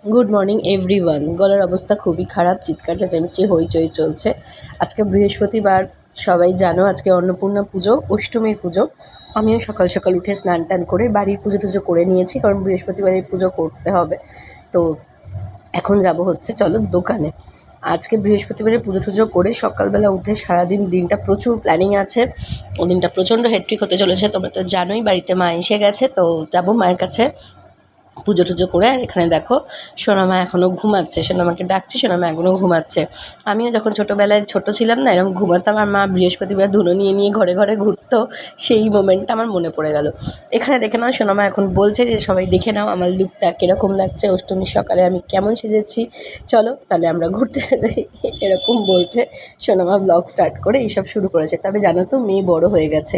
Good morning everyone. গলার অবস্থা খুবই খারাপ, চিৎকার চেঁচামেচি হইচই চলছে। আজকে বৃহস্পতিবার, সবাই জানো আজকে অন্নপূর্ণা পুজো, অষ্টমীর পুজো। আমিও সকাল সকাল উঠে স্নান টান করে বাড়ির পুজো টুজো করে নিয়েছি, কারণ বৃহস্পতিবারের পুজো করতে হবে। তো এখন যাব হচ্ছে চলো দোকানে। আজকে বৃহস্পতিবারে পুজো টুজো করে সকালবেলা উঠে সারাদিন দিনটা প্রচুর প্ল্যানিং আছে। দিনটা প্রচণ্ড হেক্টিক হতে চলেছে, তোমরা তো জানোই। বাড়িতে মা এসে গেছে, তো যাবো মায়ের কাছে পুজো টুজো করে। আর এখানে দেখো সোনামা এখনও ঘুমাচ্ছে, সোনামাকে ডাকছি, সোনামা এখনও ঘুমাচ্ছে। আমিও যখন ছোটোবেলায় ছোটো ছিলাম না, এরকম ঘুমাতাম আর মা বৃহস্পতিবার ধুনো নিয়ে নিয়ে ঘরে ঘরে ঘুরতো, সেই মোমেন্টটা আমার মনে পড়ে গেল। এখানে দেখে নাও, সোনামা এখন বলছে যে সবাই দেখে নাও আমার লুকটা কীরকম লাগছে, অষ্টমীর সকালে আমি কেমন সেজেছি, চলো তাহলে আমরা ঘুরতে যাই, এরকম বলছে। সোনামা ব্লগ স্টার্ট করে এইসব শুরু করেছে। তবে জানো তো, মেয়ে বড় হয়ে গেছে।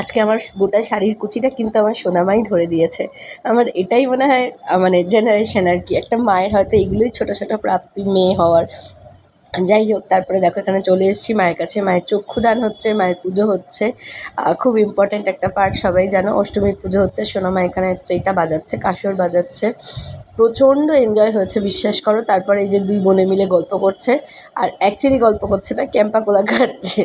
আজকে আমার গোটা শাড়ির কুচিটা কিন্তু আমার সোনামাই ধরে দিয়েছে। আমার এটাই মনে হয় মানে জেনারেশন আর কি, একটা মায়ের হয়তো এগুলোই ছোটো ছোটো প্রাপ্তি মেয়ে হওয়ার। যাই হোক, তারপরে দেখো এখানে চলে এসেছি মায়ের কাছে। মায়ের চক্ষুদান হচ্ছে, মায়ের পুজো হচ্ছে। খুব ইম্পর্ট্যান্ট একটা পার্ট, সবাই জানো অষ্টমীর পুজো হচ্ছে। সোনামা এখানে এটা বাজাচ্ছে, কাসর বাজাচ্ছে। প্রচণ্ড এনজয় হয়েছে, বিশ্বাস করো। তারপরে এই যে দুই বোনে মিলে গল্প করছে, আর অ্যাকচুয়ালি গল্প করছে না, ক্যাম্পা কোলা খাচ্ছে।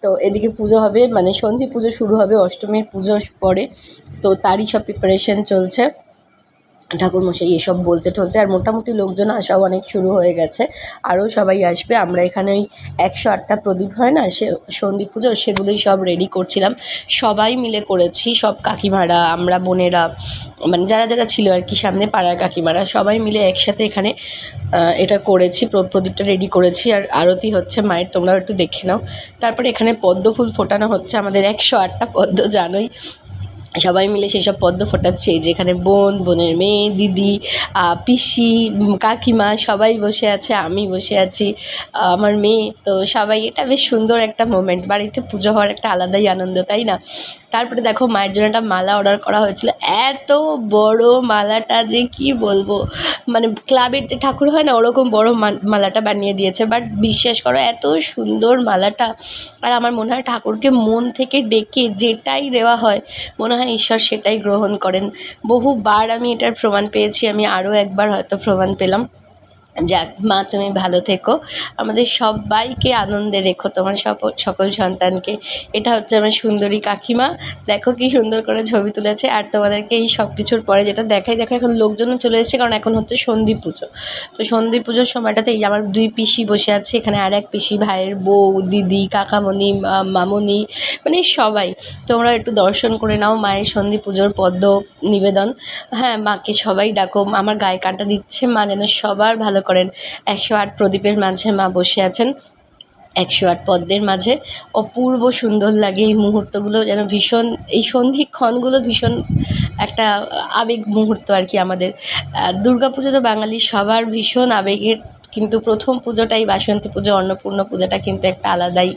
তো এদিকে পুজো হবে, মানে সন্ধি পুজো শুরু হবে অষ্টমীর পুজোর পরে, তো তারই সব প্রিপারেশন চলছে। ঠাকুরমশাই এসব বলছে টলছে, আর মোটামুটি লোকজন আসাও অনেক শুরু হয়ে গেছে, আরও সবাই আসবে। আমরা এখানে ওই 108টা প্রদীপ হয় না, সে সন্ধি পুজো, সেগুলোই সব রেডি করছিলাম। সবাই মিলে করেছি, সব কাকিমারা, আমরা বোনেরা, মানে যারা যারা ছিল আর কি, সামনে পাড়ার কাকিমারা, সবাই মিলে একসাথে এখানে এটা করেছি, প্রদীপটা রেডি করেছি। আর আরতি হচ্ছে মায়ের, তোমরাও একটু দেখে নাও। তারপরে এখানে পদ্ম ফুল ফোটানো হচ্ছে, আমাদের 108টা পদ্ম জানোই। সবাই মিলে সেসব পদ্ম ফোটাচ্ছে। যেখানে বোনের মেয়ে, দিদি, পিসি, কাকিমা সবাই বসে আছে, আমি বসে আছি, আমার মেয়ে। তো সবাই, এটা বেশ সুন্দর একটা মোমেন্ট। বাড়িতে পুজো হওয়ার একটা আলাদাই আনন্দ, তাই না? তারপরে দেখো মায়ের জন্য একটা মালা অর্ডার করা হয়েছিল। এত বড় মালাটা যে কি বলবো, মানে ক্লাবের যে ঠাকুর হয় না, ওরকম বড় মালাটা বানিয়ে দিয়েছে। বাট বিশ্বাস করো, এত সুন্দর মালাটা। আর আমার মনে হয় ঠাকুরকে মন থেকে ডেকে যেটাই দেওয়া হয়, মনে হয় ঈশ্বর সেটাই গ্রহণ করেন। বহুবার আমি এটার প্রমাণ পেয়েছি, আমি আরও একবার হয়তো প্রমাণ পেলাম। যাক মা, তুমি ভালো থেকো, আমাদের সবাইকে আনন্দে রেখো, তোমার সকল সন্তানকে। এটা হচ্ছে আমার সুন্দরী কাকিমা, দেখো কি সুন্দর করে ছবি তুলেছে। আর তোমাদেরকে এই সব কিছুর পরে যেটা দেখাই, দেখো এখন লোকজনও চলে এসেছে, কারণ এখন হচ্ছে সন্ধি পুজো। তো সন্ধি পুজোর সময়টাতে এই আমার দুই পিসি বসে আছে, এখানে আর এক পিসি, ভাইয়ের বউ, দিদি, কাকামণি, মামনি, মানে সবাই। তোমরা একটু দর্শন করে নাও মায়ের সন্ধি পুজোর পদ্ম নিবেদন। হ্যাঁ, মাকে সবাই ডাকো, আমার গায়ে কাঁটা দিচ্ছে, মা যেন সবার ভালো করেন। 108 প্রদীপের মাঝে মা বসে আছেন, 108 পদ্মের মাঝে। অপূর্ব সুন্দর লাগে এই মুহূর্তগুলো, যেন ভীষণ, এই সন্ধিক্ষণগুলো ভীষণ একটা আবেগ মুহূর্ত আর কি আমাদের। দুর্গাপুজো তো বাঙালি সবার ভীষণ আবেগের, কিন্তু প্রথম পুজোটাই বাসন্তী পুজো, অন্নপূর্ণা পূজাটা কিন্তু একটা আলাদাই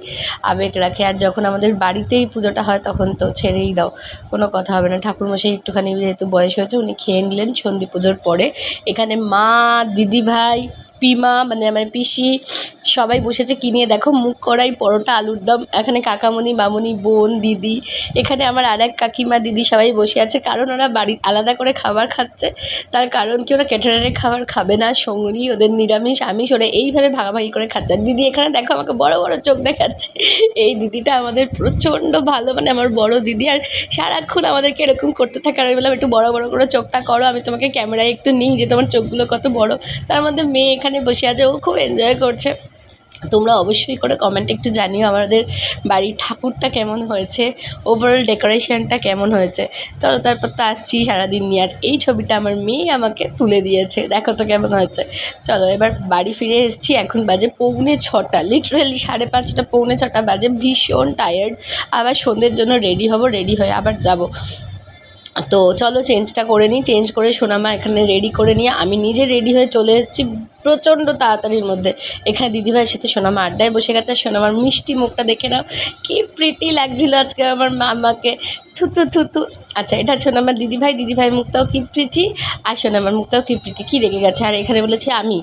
আবেগ রাখে। আর যখন আমাদের বাড়িতেই পুজোটা হয়, তখন তো ছেড়েই দাও, কোনো কথা হবে না। ঠাকুরমশাই একটুখানি যেহেতু বয়স হয়েছে, উনি খেয়ে নিলেন সন্ধি পুজোর পরে। এখানে মা, দিদিভাই, পিমা মানে আমার পিসি, সবাই বসেছে কি নিয়ে দেখো, মুগ কড়াই, পরোটা, আলুর দম। এখানে কাকামণি, মামনি, বোন, দিদি, এখানে আমার আর এক কাকিমা, দিদি সবাই বসে আছে, কারণ ওরা বাড়ি আলাদা করে খাবার খাচ্ছে। তার কারণ কি, ওরা ক্যাটারারের খাবার খাবে না, সঙ্গী ওদের নিরামিষ আমিষ, ওরা এইভাবে ভাগাভাগি করে খাচ্ছে। আর দিদি এখানে দেখো আমাকে বড় বড় চোখ দেখাচ্ছে। এই দিদিটা আমাদের প্রচণ্ড ভালো, মানে আমার বড় দিদি। আর সারাক্ষণ আমাদেরকে এরকম করতে থাকে, আর আমি বললাম একটু বড় বড় করে চোখটা করো, আমি তোমাকে ক্যামেরায় একটু নিই যে তোমার চোখগুলো কত বড়। তার মধ্যে মেয়ে এখানে বসে আছে, ও খুব এনজয় করছে। তোমরা অবশ্যই করে কমেন্টে একটু জানিও আমাদের বাড়ির ঠাকুরটা কেমন হয়েছে, ওভারঅল ডেকোরেশনটা কেমন হয়েছে। চলো, তারপর তো আসছি সারাদিন নিয়ে। আর এই ছবিটা আমার মেয়ে আমাকে তুলে দিয়েছে, দেখো তো কেমন হয়েছে। চলো এবার বাড়ি ফিরে এসেছি, এখন বাজে 5:45, লিটারেলি 5:30 5:45 বাজে। ভীষণ টায়ার্ড, আবার সন্ধ্যের জন্য রেডি হব, রেডি হয়ে আবার যাব। তো চলো চেঞ্জটা করে নিই, চেঞ্জ করে সোনামা এখানে রেডি করে নিয়ে আমি নিজে রেডি হয়ে চলে এসেছি প্রচণ্ড তাড়াতাড়ির মধ্যে। এখানে দিদিভাইয়ের সাথে সোনামা আড্ডায় বসে গেছে। সোনামার মিষ্টি মুখটা দেখে নাও, কি প্রিটি লাগছিল আজকে আমার মামাকে। থুতু থুতু। আচ্ছা, এটা সোনামার দিদিভাইয়ের মুখটাও কি প্রিটি, আর সোনামার মুখটাও কি প্রিটি, কি রেগে গেছে। আর এখানে বলেছে আমি,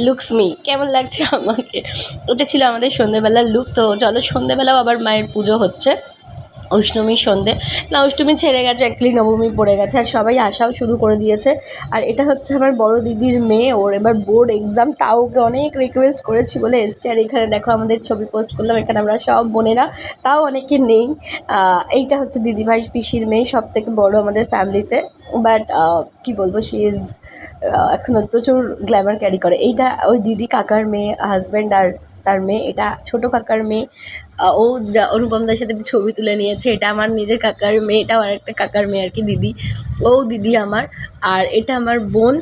লুকস মি, কেমন লাগছে আমাকে। ওটা ছিল আমাদের সন্ধ্যেবেলার লুক। তো চলো, সন্ধ্যেবেলাও আবার মায়ের পুজো হচ্ছে। অষ্টমীর সন্ধে না, অষ্টমী ছেড়ে গেছে, অ্যাকচুয়ালি নবমী পড়ে গেছে আর সবাই আসাও শুরু করে দিয়েছে। আর এটা হচ্ছে আমার বড় দিদির মেয়ে, ওর এবার বোর্ড এক্সাম, তাও ওকে অনেক রিকোয়েস্ট করেছি বলে এসছে। আর এখানে দেখো আমাদের ছবি পোস্ট করলাম, এখানে আমরা সব বোনেরা, তাও অনেকে নেই। এইটা হচ্ছে দিদিভাই পিসির মেয়ে, সব থেকে বড় আমাদের ফ্যামিলিতে। বাট কী বলবো, শি ইজ এখনও প্রচুর গ্ল্যামার ক্যারি করে। এইটা ওই দিদি কাকার মেয়ে, হাজব্যান্ড আর তার মেয়ে। এটা ছোটো কাকার মেয়ে। ও অনুপমদার সাথে একটু ছবি তুলে নিয়েছে। এটা আমার নিজের কাকার মেয়ে, এটাও আরেকটা কাকার মেয়ে আর কি, দিদি। ও দিদি আমার। আর এটা আমার বোন।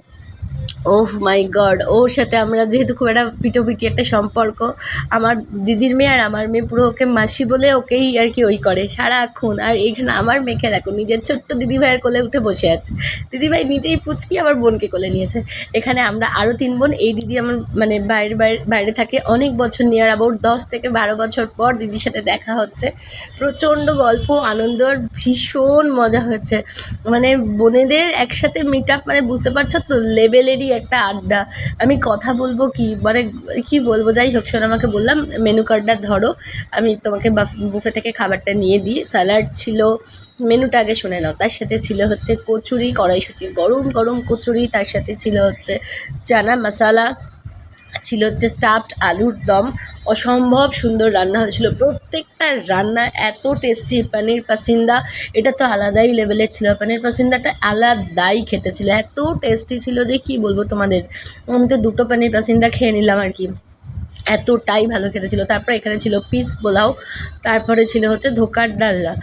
ওহ মাই গড, ওর সাথে আমরা যেহেতু খুব একটা পিটোপিটি একটা সম্পর্ক, আমার দিদির মেয়ে আর আমার মেয়ে পুরো ওকে মাসি বলে ওকেই আর কি ওই করে সারাক্ষণ। আর এইখানে আমার মেয়েকে দেখো নিজের ছোট্ট দিদিভাইয়ের কোলে উঠে বসে আছে। দিদিভাই নিজেই পুচকি আবার বোনকে কোলে নিয়েছে। এখানে আমরা আরও 3 বোন। এই দিদি আমার মানে বাইরে থাকে অনেক বছর, নিয়ার অ্যাবাউট 10 থেকে 12 বছর পর দিদির সাথে দেখা হচ্ছে। প্রচণ্ড গল্প আনন্দ আর ভীষণ মজা হয়েছে। মানে বোনেদের একসাথে মিট আপ মানে বুঝতে পারছো তো, লেভেলেরই একটা আড্ডা। আমি কথা বলবো কি, মানে কী বলবো, যাই হোক শোনো, আমাকে বললাম মেনু কার্ডটা ধরো, আমি তোমাকে বুফে থেকে খাবারটা নিয়ে দিই। স্যালাড ছিল, মেনুটা আগে শুনে নাও। তার সাথে ছিল হচ্ছে কচুরি, কড়াইশুঁটির গরম গরম কচুরি, তার সাথে ছিল হচ্ছে চানা মশালা, ছিল হচ্ছে স্টাফড আলুর দম। অসম্ভব সুন্দর রান্না হয়েছিল, প্রত্যেকটা রান্না এত টেস্টি। পনির পাসিন্দা, এটা তো আলাদাই লেভেলের ছিল। পনির পাসিন্দাটা আলাদাই খেতে ছিল, এত টেস্টি ছিল যে কী বলবো তোমাদের। আমি তো 2টো পনির পাসিন্দা খেয়ে নিলাম আর কি, এতটাই ভালো খেতে ছিল। তারপর এখানে ছিল পিস পোলাও, তারপরে ছিল হচ্ছে ধোকার ডালনা।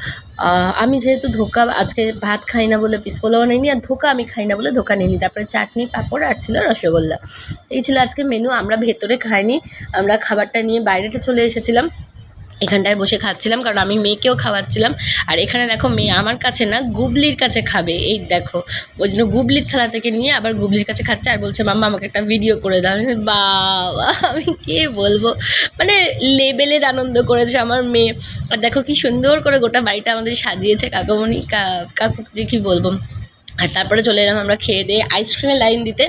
আমি যেহেতু ধোকা আজকে ভাত খাই না বলে পিস পোলাও নিইনি, আর ধোকা আমি খাই না বলে ধোকা নিইনি। তারপরে চাটনি, পাঁপড় আর ছিল রসগোল্লা। এই ছিল আজকে মেনু। আমরা ভেতরে খাইনি, আমরা খাবারটা নিয়ে বাইরেটা চলে এসেছিলাম, এখানটায় বসে খাচ্ছিলাম, কারণ আমি মেয়েকেও খাওয়াচ্ছিলাম। আর এখানে দেখো মেয়ে আমার কাছে না, গুবলির কাছে খাবে। এই দেখো, ওই জন্য গুবলির থালা থেকে নিয়ে আবার গুবলির কাছে খাচ্ছে, আর বলছে মাম্মা আমাকে একটা ভিডিও করে দাও। আমি বাবা, আমি কে বলবো, মানে লেভেলের আনন্দ করেছে আমার মেয়ে। আর দেখো কি সুন্দর করে গোটা বাড়িটা আমাদের সাজিয়েছে কাকুমণি, কাকু যে কী বলবো। আর তারপরে চলে এলাম আমরা খেয়ে দিয়ে আইসক্রিমের লাইন দিতে।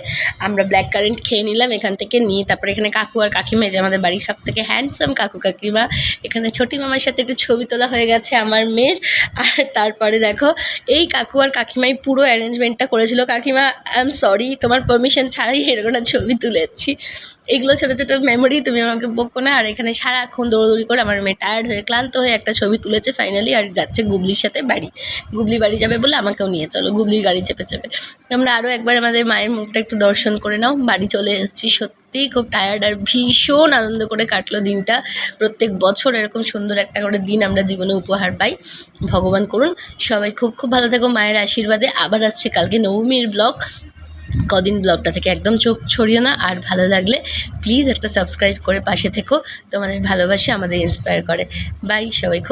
আমরা ব্ল্যাক কারেন্ট খেয়ে নিলাম এখান থেকে নিয়ে। তারপরে এখানে কাকু আর কাকিমা, যে আমাদের বাড়ির সব থেকে হ্যান্ডসাম কাকু কাকিমা, এখানে ছোটি মামার সাথে একটু ছবি তোলা হয়ে গেছে আমার মেয়ের। আর তারপরে দেখো এই কাকু আর কাকিমাই পুরো অ্যারেঞ্জমেন্টটা করেছিল। কাকিমা আই এম সরি, তোমার পারমিশন ছাড়াই এরকম ছবি তুলেছি। এগুলো ছোটো ছোটো মেমোরি, তুমি আমাকে বকো না। আর এখানে সারাক্ষণ দৌড়দৌড়ি করে আমার মেয়ে টায়ার্ড হয়ে ক্লান্ত হয়ে একটা ছবি তুলেছে ফাইনালি, আর যাচ্ছে গুবলির সাথে বাড়ি। গুবলি বাড়ি যাবে বলে আমাকেও নিয়ে চলো গুবলির গাড়ি চেপে চেপে। তোমরা আরও একবার আমাদের মায়ের মুখটা একটু দর্শন করে নাও। বাড়ি চলে এসেছি, সত্যিই খুব টায়ার্ড আর ভীষণ আনন্দ করে কাটলো দিনটা। প্রত্যেক বছর এরকম সুন্দর একটা করে দিন আমরা জীবনে উপহার পাই। ভগবান করুন সবাই খুব খুব ভালো থেকো মায়ের আশীর্বাদে। আবার আসছে কালকে নবমীর ব্লগ। কদিন ব্লগটা থেকে একদম চোখ ছড়িও না। আর ভালো লাগলে প্লিজ একটা সাবস্ক্রাইব করে পাশে থেকো। তোমাদের ভালোবাসা আমাদের ইন্সপায়ার করে। বাই, সবাই খুব